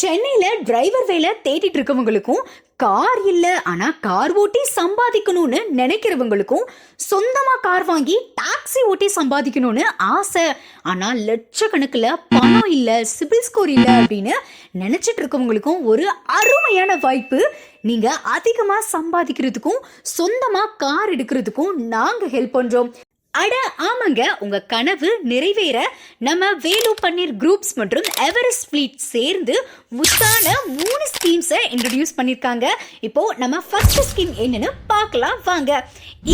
சென்னையில டிரைவர் வேலை தேடிட்டு இருக்கவங்களுக்கும், கார் இல்ல ஆனா கார் ஓட்டி சம்பாதிக்கணும்னு நினைக்கிறவங்களுக்கும், சொந்தமா கார் வாங்கி டாக்ஸி ஓட்டி சம்பாதிக்கணும்னு ஆசை ஆனா லட்சக்கணக்குல பணம் இல்ல, சிபில் ஸ்கோர் இல்ல அப்படின்னு நினைச்சிட்டு இருக்கவங்களுக்கும் ஒரு அருமையான வாய்ப்பு. நீங்க அதிகமா சம்பாதிக்கிறதுக்கும் சொந்தமா கார் எடுக்கிறதுக்கும் நாங்க ஹெல்ப் பண்றோம். அட ஆமாங்க, உங்க கனவு நிறைவேற நம்ம வேலு பன்னீர் குரூப்ஸ் மற்றும் எவரெஸ்ட் ஃப்ளீட் சேர்ந்து முத்தான 3 ஸ்கீம்ஸை இன்ட்ரடியூஸ் பண்ணியிருக்காங்க. இப்போ நம்ம ஃபர்ஸ்ட் ஸ்கீம் என்னன்னு பார்க்கலாம் வாங்க.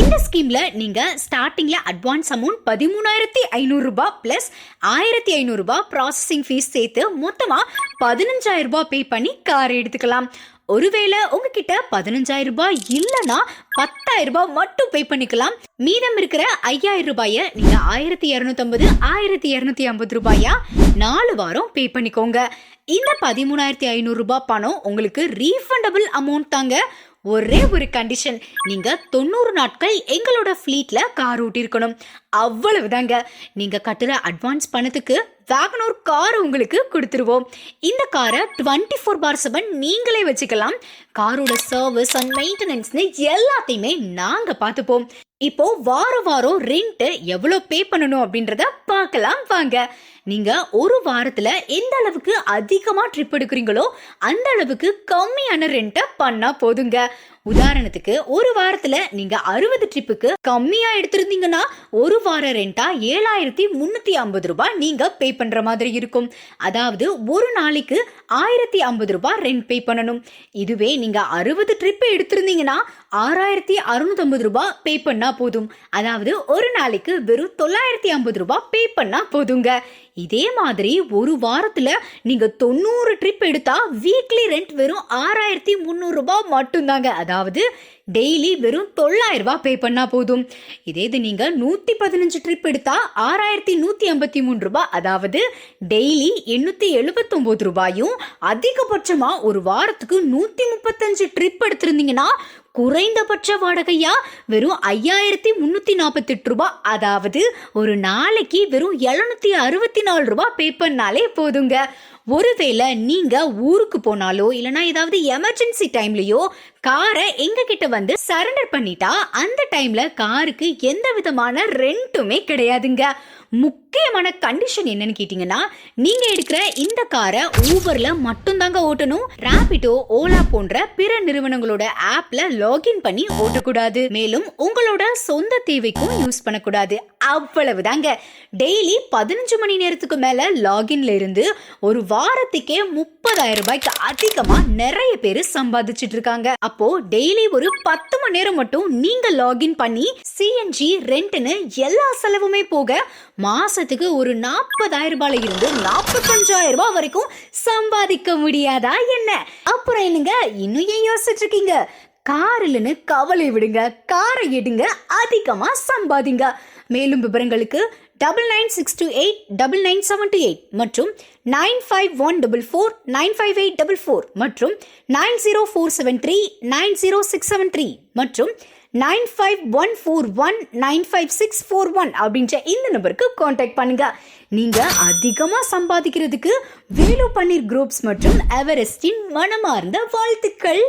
இந்த ஸ்கீம்ல நீங்க ஸ்டார்டிங்ல அட்வான்ஸ் அமௌண்ட் 13,500 ரூபாய் பிளஸ் 1,500 ரூபாய் ப்ராசஸிங் ஃபீஸ் சேர்த்து மொத்தமா 15,000 ரூபாய் பே பண்ணி கார் எடுத்துக்கலாம். ஒருவேளை உங்ககிட்ட 15,000 ரூபாய் இல்லைன்னா 10,000 ரூபாய் மட்டும் பே பண்ணிக்கலாம். மீதம் இருக்கிற 5,000 ரூபாய நீங்க 1,250 1,250 ரூபாயா 4 வாரம் பே பண்ணிக்கோங்க. இந்த 13,500 ரூபாய் பணம் உங்களுக்கு ரீஃபண்டபிள் அமௌண்ட் தாங்க. ஒரே ஒரு கண்டிஷன், நீங்க 90 நாட்கள் எங்களோட ஃப்ளீட்ல கார் ஓட்டிருக்கணும். அவ்வளவுதாங்க. நீங்க கட்டுற அட்வான்ஸ் பணத்துக்கு வேகனோர் கார் உங்களுக்கு கொடுத்துருவோம். இந்த காரை 24/7 நீங்களே வச்சுக்கலாம். காரோட சர்வீஸ் அண்ட் மெயின்டெனன்ஸ்னு எல்லாத்தையுமே நாங்க பார்த்துப்போம். இப்போ வாரம் ரெண்ட் எவ்வளவு பே பண்ணணும் அப்படின்றத பார்க்கலாம் வாங்க. நீங்க ஒரு வாரத்துல எந்த அளவுக்கு அதிகமா ட்ரிப் எடுக்கிறீங்களோ அந்த அளவுக்கு கம்மியான ரெண்ட்டை பண்ணா போதுங்க. உதாரணத்துக்கு ஒரு வாரத்துல நீங்க 60 ட்ரிப்புக்கு கம்மியா எடுத்திருந்தீங்கன்னா ஒரு வார ரெண்டா 7,350 ரூபாய் நீங்க பே பண்ற மாதிரி இருக்கும். அதாவது ஒரு நாளைக்கு 1,050 ரூபாய் ரெண்ட் பே பண்ணணும். இதுவே நீங்க 60 ட்ரிப் எடுத்திருந்தீங்கன்னா 6,650 ரூபாய் பே பண்ணா போதும். அதாவது ஒரு நாளைக்கு வெறும் 950 ரூபாய் பே பண்ணா போதுங்க. இதே மாதிரி ஒரு வாரத்துல நீங்க 90 ட்ரிப் எடுத்தா வீக்லி ரெண்ட் வெறும் 6,300 ரூபாய் மட்டும்தாங்க. அதாவது டெய்லி வெறும் 900 ரூபாய் பே பண்ணா போதும். இதே இது நீங்க 115 ட்ரிப் எடுத்தா 6,153 ரூபாய், அதாவது டெய்லி 879 ரூபாயும். அதிகபட்சமா ஒரு வாரத்துக்கு 135 ட்ரிப் எடுத்திருந்தீங்கன்னா குறைந்தபட்ச வாடகையா வெறும் 5,348 ரூபாய், அதாவது ஒரு நாளைக்கு வெறும் 764 ரூபாய் பே பண்ணாலே போதுங்க. ஒருவேளை நீங்க ஊருக்கு போனாலோ இல்லைன்னா ஏதாவது எமர்ஜென்சி டைம்லயோ காரை எங்க கிட்ட வந்து சரண்டர் பண்ணிட்டா அந்த டைம்ல காருக்கு எந்த விதமான ரெண்ட்டுமே கிடையாதுங்க. முக்கியமான கண்டிஷன் என்னன்னு கேட்டீங்கன்னா, நீங்க எடுக்கிற இந்த காரை ஊபர்ல மட்டும்தாங்க ஓட்டணும். ராபிடோ, ஓலா போன்ற பிற நிறுவனங்களோட ஆப்ல லாகின் பண்ணி ஓட்டக்கூடாது. மேலும் உங்களோட சொந்த தேவைக்கும் யூஸ் பண்ணக்கூடாது. அவ்வளவுதாங்க. டெய்லி 15 மணி நேரத்துக்கு மேல லாகின்ல இருந்து ஒரு வாரத்துக்கே 30,000 ரூபாய்க்கு அதிகமா நிறைய பேர் சம்பாதிச்சுட்டு இருக்காங்க. அப்போ டெய்லி ஒரு 10 மணி நேரம் மட்டும் நீங்க லாகின் பண்ணி சிஎன்ஜி ரெண்ட்னு எல்லா செலவுமே போக மாசத்துக்கு ஒரு 40,000 ரூபாயில இருந்து 45,000 ரூபாய் வரைக்கும் சம்பாதிக்க முடியாதா என்ன? அப்புறம் என்னங்க இன்னும் ஏன் யோசிச்சுட்டு இருக்கீங்க? கார் இல்லைன்னு கவலை விடுங்க, காரை எடுங்க, அதிகமா சம்பாதிங்க. மேலும் விவரங்களுக்கு 9962899728 மற்றும் 9514495844 மற்றும் 9047390673 மற்றும் 9514195641 அப்படின்ற இந்த நம்பருக்கு கான்டாக்ட் பண்ணுங்க. நீங்க அதிகமா சம்பாதிக்கிறதுக்கு வேலு பன்னீர் குரூப்ஸ் மற்றும் எவரெஸ்டின் மனமார்ந்த வாழ்த்துக்கள்.